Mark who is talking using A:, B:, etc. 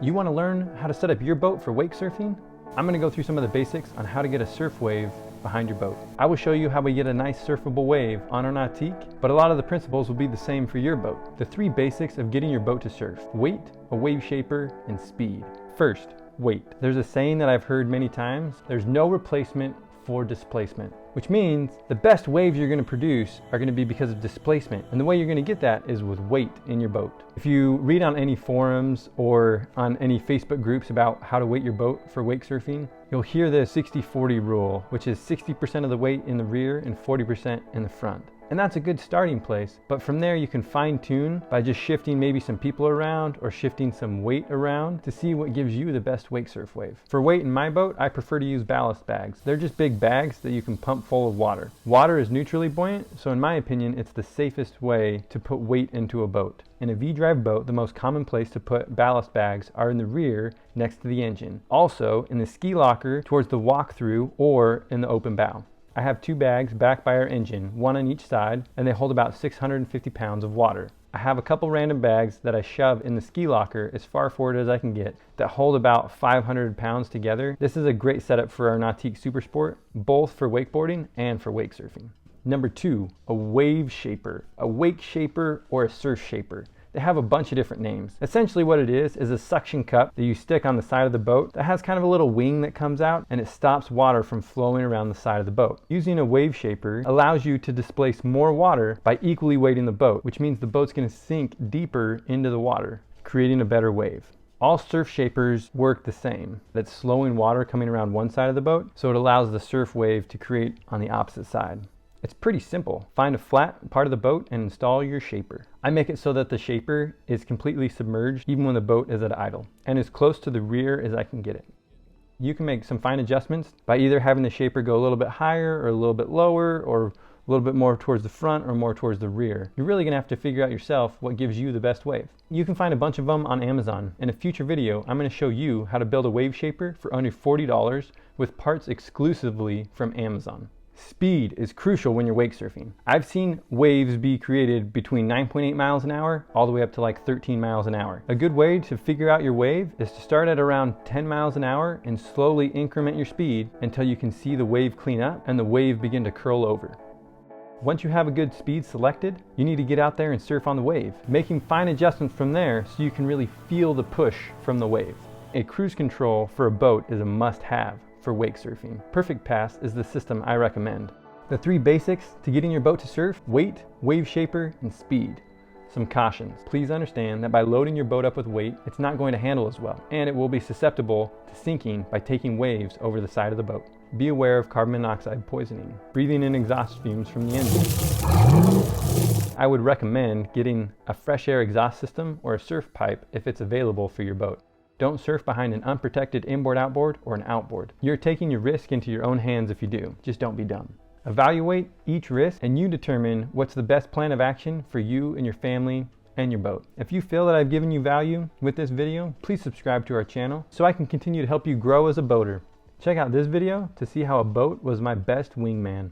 A: You want to learn how to set up your boat for wake surfing? I'm going to go through some of the basics on how to get a surf wave behind your boat. I will show you how we get a nice surfable wave on our Nautique, but a lot of the principles will be the same for your boat. The 3 basics of getting your boat to surf: weight, a wave shaper, and speed. First, weight. There's a saying that I've heard many times: there's no replacement for displacement, which means the best waves you're going to produce are going to be because of displacement, and the way you're going to get that is with weight in your boat. If you read on any forums or on any Facebook groups about how to weight your boat for wake surfing, you'll hear the 60-40 rule, which is 60% of the weight in the rear and 40% in the front. And that's a good starting place, but from there you can fine tune by just shifting maybe some people around or shifting some weight around to see what gives you the best wake surf wave. For weight in my boat, I prefer to use ballast bags. They're just big bags that you can pump full of water. Water is neutrally buoyant, so in my opinion, it's the safest way to put weight into a boat. In a V-drive boat, the most common place to put ballast bags are in the rear next to the engine. Also, in the ski locker towards the walk-through or in the open bow. I have 2 bags back by our engine, 1 on each side, and they hold about 650 pounds of water. I have a couple random bags that I shove in the ski locker as far forward as I can get that hold about 500 pounds together. This is a great setup for our Nautique Super Sport, both for wakeboarding and for wake surfing. Number 2, a wave shaper, a wake shaper or a surf shaper. They have a bunch of different names. Essentially what it is a suction cup that you stick on the side of the boat that has kind of a little wing that comes out, and it stops water from flowing around the side of the boat. Using a wave shaper allows you to displace more water by equally weighting the boat, which means the boat's going to sink deeper into the water, creating a better wave. All surf shapers work the same. That's slowing water coming around one side of the boat, so it allows the surf wave to create on the opposite side. It's pretty simple. Find a flat part of the boat and install your shaper. I make it so that the shaper is completely submerged even when the boat is at idle, and as close to the rear as I can get it. You can make some fine adjustments by either having the shaper go a little bit higher or a little bit lower, or a little bit more towards the front or more towards the rear. You're really gonna have to figure out yourself what gives you the best wave. You can find a bunch of them on Amazon. In a future video, I'm gonna show you how to build a wave shaper for under $40 with parts exclusively from Amazon. Speed is crucial when you're wake surfing. I've seen waves be created between 9.8 miles an hour all the way up to like 13 miles an hour. A good way to figure out your wave is to start at around 10 miles an hour and slowly increment your speed until you can see the wave clean up and the wave begin to curl over. Once you have a good speed selected, you need to get out there and surf on the wave, making fine adjustments from there so you can really feel the push from the wave. A cruise control for a boat is a must-have for wake surfing. Perfect Pass is the system I recommend. The 3 basics to getting your boat to surf: weight, wave shaper, and speed. Some cautions. Please understand that by loading your boat up with weight, it's not going to handle as well, and it will be susceptible to sinking by taking waves over the side of the boat. Be aware of carbon monoxide poisoning, breathing in exhaust fumes from the engine. I would recommend getting a fresh air exhaust system or a surf pipe if it's available for your boat. Don't surf behind an unprotected inboard-outboard or an outboard. You're taking your risk into your own hands if you do. Just don't be dumb. Evaluate each risk and you determine what's the best plan of action for you and your family and your boat. If you feel that I've given you value with this video, please subscribe to our channel so I can continue to help you grow as a boater. Check out this video to see how a boat was my best wingman.